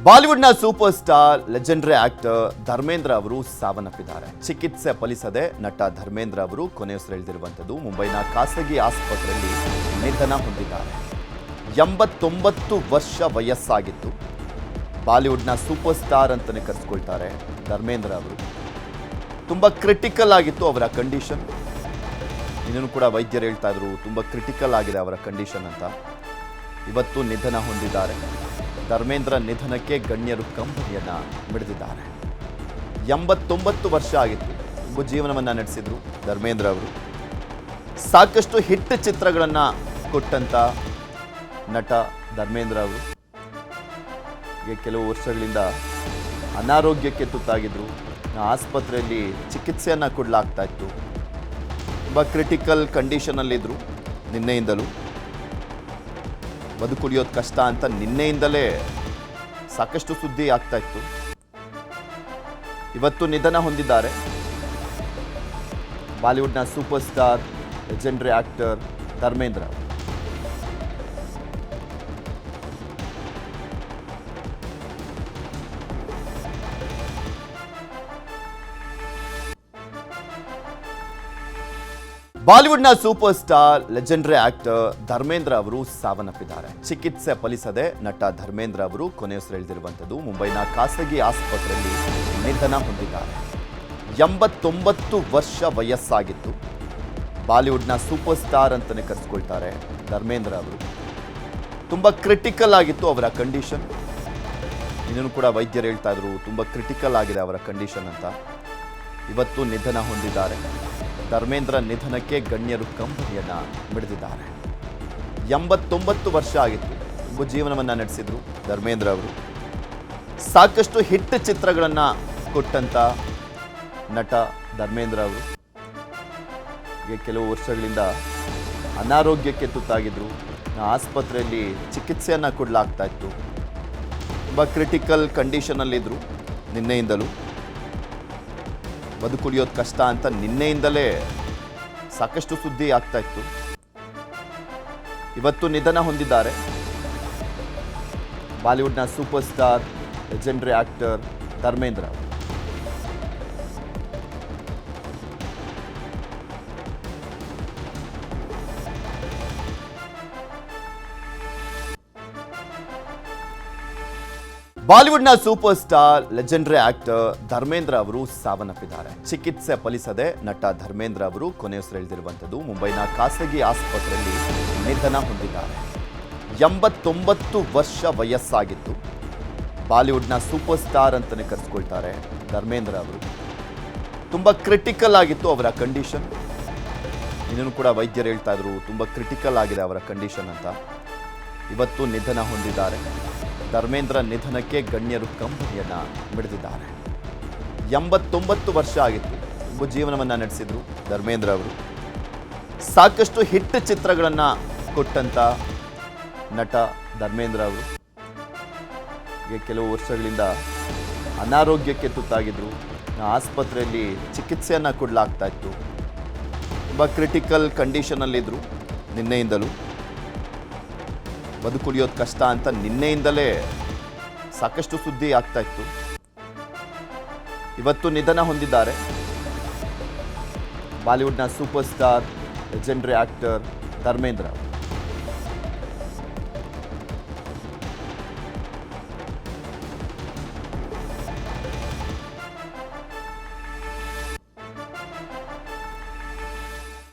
ಬಾಲಿವುಡ್ನ superstar legendary actor Dharmendra ಅವರು ಸಾವನ್ನಪ್ಪಿದ್ದಾರೆ. ಚಿಕಿತ್ಸೆ ಫಲಿಸದೆ ನಟ ಧರ್ಮೇಂದ್ರ ಅವರು ಕೊನೆಯುಸಿರೆಳೆದಿರುವಂಥದ್ದು ಮುಂಬೈನ ಖಾಸಗಿ ಆಸ್ಪತ್ರೆಯಲ್ಲಿ ನಿಧನ ಹೊಂದಿದ್ದಾರೆ. 89 ವರ್ಷ ವಯಸ್ಸಾಗಿತ್ತು. ಬಾಲಿವುಡ್ನ ಸೂಪರ್ ಸ್ಟಾರ್ ಅಂತಲೇ ಕರೆಸ್ಕೊಳ್ತಾರೆ ಧರ್ಮೇಂದ್ರ ಅವರು. ತುಂಬ ಕ್ರಿಟಿಕಲ್ ಆಗಿತ್ತು ಅವರ ಕಂಡೀಷನ್. ಇನ್ನೂ ಕೂಡ ವೈದ್ಯರು ಹೇಳ್ತಾ ಇದ್ರು ತುಂಬ ಕ್ರಿಟಿಕಲ್ ಆಗಿದೆ ಅವರ ಕಂಡೀಷನ್ ಅಂತ. ಇವತ್ತು ನಿಧನ ಹೊಂದಿದ್ದಾರೆ. ಧರ್ಮೇಂದ್ರ ನಿಧನಕ್ಕೆ ಗಣ್ಯರು ಕಂಬನಿಯನ್ನ ಮಿಡಿದಿದ್ದಾರೆ. 89 ವರ್ಷ ಆಗಿತ್ತು. ಜೀವನವನ್ನ ನಡೆಸಿದ್ರು ಧರ್ಮೇಂದ್ರ ಅವರು. ಸಾಕಷ್ಟು ಹಿಟ್ ಚಿತ್ರಗಳನ್ನ ಕೊಟ್ಟಂತ ನಟ ಧರ್ಮೇಂದ್ರ ಅವರು ಕೆಲವು ವರ್ಷಗಳಿಂದ ಅನಾರೋಗ್ಯಕ್ಕೆ ತುತ್ತಾಗಿದ್ರು. ಆಸ್ಪತ್ರೆಯಲ್ಲಿ ಚಿಕಿತ್ಸೆಯನ್ನ ಕೊಡಲಾಗ್ತಾ ಇತ್ತು. ತುಂಬ ಕ್ರಿಟಿಕಲ್ ಕಂಡೀಷನಲ್ಲಿದ್ದರು. ನಿನ್ನೆಯಿಂದಲೂ ಬದುಕುಳಿಯೋದು ಕಷ್ಟ ಅಂತ ನಿನ್ನೆಯಿಂದಲೇ ಸಾಕಷ್ಟು ಸುದ್ದಿ ಆಗ್ತಾ ಇತ್ತು. ಇವತ್ತು ನಿಧನ ಹೊಂದಿದ್ದಾರೆ. ಬಾಲಿವುಡ್ನ superstar legendary actor Dharmendra. ಬಾಲಿವುಡ್ನ superstar legendary actor Dharmendra ಅವರು ಸಾವನ್ನಪ್ಪಿದ್ದಾರೆ. ಚಿಕಿತ್ಸೆ ಫಲಿಸದೆ ನಟ ಧರ್ಮೇಂದ್ರ ಅವರು ಕೊನೆಯುಸಿರೆಳೆದಿರುವಂಥದ್ದು ಮುಂಬೈನ ಖಾಸಗಿ ಆಸ್ಪತ್ರೆಯಲ್ಲಿ ನಿಧನ ಹೊಂದಿದ್ದಾರೆ. 89 ವರ್ಷ ವಯಸ್ಸಾಗಿತ್ತು. ಬಾಲಿವುಡ್ನ ಸೂಪರ್ ಸ್ಟಾರ್ ಅಂತಲೇ ಕರೆಸ್ಕೊಳ್ತಾರೆ ಧರ್ಮೇಂದ್ರ ಅವರು. ತುಂಬ ಕ್ರಿಟಿಕಲ್ ಆಗಿತ್ತು ಅವರ ಕಂಡೀಷನ್. ಇನ್ನೂ ಕೂಡ ವೈದ್ಯರು ಹೇಳ್ತಾ ಇದ್ರು ತುಂಬ ಕ್ರಿಟಿಕಲ್ ಆಗಿದೆ ಅವರ ಕಂಡೀಷನ್ ಅಂತ. ಇವತ್ತು ನಿಧನ ಹೊಂದಿದ್ದಾರೆ. ಧರ್ಮೇಂದ್ರ ನಿಧನಕ್ಕೆ ಗಣ್ಯರು ಕಂಬನಿಯನ್ನ ಮಿಡಿದಿದ್ದಾರೆ. 89 ವರ್ಷ ಆಗಿತ್ತು. ಜೀವನವನ್ನ ನಡೆಸಿದ್ರು ಧರ್ಮೇಂದ್ರ ಅವರು. ಸಾಕಷ್ಟು ಹಿಟ್ ಚಿತ್ರಗಳನ್ನ ಕೊಟ್ಟಂತ ನಟ ಧರ್ಮೇಂದ್ರ ಅವರು ಕೆಲವು ವರ್ಷಗಳಿಂದ ಅನಾರೋಗ್ಯಕ್ಕೆ ತುತ್ತಾಗಿದ್ರು. ಆಸ್ಪತ್ರೆಯಲ್ಲಿ ಚಿಕಿತ್ಸೆಯನ್ನ ಕೊಡಲಾಗ್ತಾ ಇತ್ತು. ತುಂಬ ಕ್ರಿಟಿಕಲ್ ಕಂಡೀಷನಲ್ಲಿದ್ದರು. ನಿನ್ನೆಯಿಂದಲೂ ಬದುಕುಳಿಯೋದು ಕಷ್ಟ ಅಂತ ನಿನ್ನೆಯಿಂದಲೇ ಸಾಕಷ್ಟು ಸುದ್ದಿ ಆಗ್ತಾ ಇತ್ತು. ಇವತ್ತು ನಿಧನ ಹೊಂದಿದ್ದಾರೆ. ಬಾಲಿವುಡ್ನ superstar legendary actor Dharmendra. ಬಾಲಿವುಡ್ನ superstar legendary actor Dharmendra ಅವರು ಸಾವನ್ನಪ್ಪಿದ್ದಾರೆ. ಚಿಕಿತ್ಸೆ ಫಲಿಸದೆ ನಟ ಧರ್ಮೇಂದ್ರ ಅವರು ಕೊನೆಯುಸಿರೆಳೆದಿರುವಂಥದ್ದು ಮುಂಬೈನ ಖಾಸಗಿ ಆಸ್ಪತ್ರೆಯಲ್ಲಿ ನಿಧನ ಹೊಂದಿದ್ದಾರೆ. 89 ವರ್ಷ ವಯಸ್ಸಾಗಿತ್ತು. ಬಾಲಿವುಡ್ನ ಸೂಪರ್ ಸ್ಟಾರ್ ಅಂತಲೇ ಕರೆಸ್ಕೊಳ್ತಾರೆ ಧರ್ಮೇಂದ್ರ ಅವರು. ತುಂಬ ಕ್ರಿಟಿಕಲ್ ಆಗಿತ್ತು ಅವರ ಕಂಡೀಷನ್. ಇನ್ನೂ ಕೂಡ ವೈದ್ಯರು ಹೇಳ್ತಾ ಇದ್ರು ತುಂಬ ಕ್ರಿಟಿಕಲ್ ಆಗಿದೆ ಅವರ ಕಂಡೀಷನ್ ಅಂತ. ಇವತ್ತು ನಿಧನ ಹೊಂದಿದ್ದಾರೆ. ಧರ್ಮೇಂದ್ರ ನಿಧನಕ್ಕೆ ಗಣ್ಯರು ಕಂಬನಿಯನ್ನ ಮಿಡಿದಿದ್ದಾರೆ. 89 ವರ್ಷ ಆಗಿತ್ತು. ಜೀವನವನ್ನ ನಡೆಸಿದ್ರು ಧರ್ಮೇಂದ್ರ ಅವರು. ಸಾಕಷ್ಟು ಹಿಟ್ ಚಿತ್ರಗಳನ್ನ ಕೊಟ್ಟಂತ ನಟ ಧರ್ಮೇಂದ್ರ ಅವರು ಕೆಲವು ವರ್ಷಗಳಿಂದ ಅನಾರೋಗ್ಯಕ್ಕೆ ತುತ್ತಾಗಿದ್ರು. ಆಸ್ಪತ್ರೆಯಲ್ಲಿ ಚಿಕಿತ್ಸೆಯನ್ನ ಕೊಡಲಾಗ್ತಾ ಇತ್ತು. ತುಂಬ ಕ್ರಿಟಿಕಲ್ ಕಂಡೀಷನಲ್ಲಿದ್ದರು. ನಿನ್ನೆಯಿಂದಲೂ ಬದುಕುಳಿಯೋದು ಕಷ್ಟ ಅಂತ ನಿನ್ನೆಯಿಂದಲೇ ಸಾಕಷ್ಟು ಸುದ್ದಿ ಆಗ್ತಾ ಇತ್ತು. ಇವತ್ತು ನಿಧನ ಹೊಂದಿದ್ದಾರೆ. ಬಾಲಿವುಡ್ನ superstar legendary actor Dharmendra.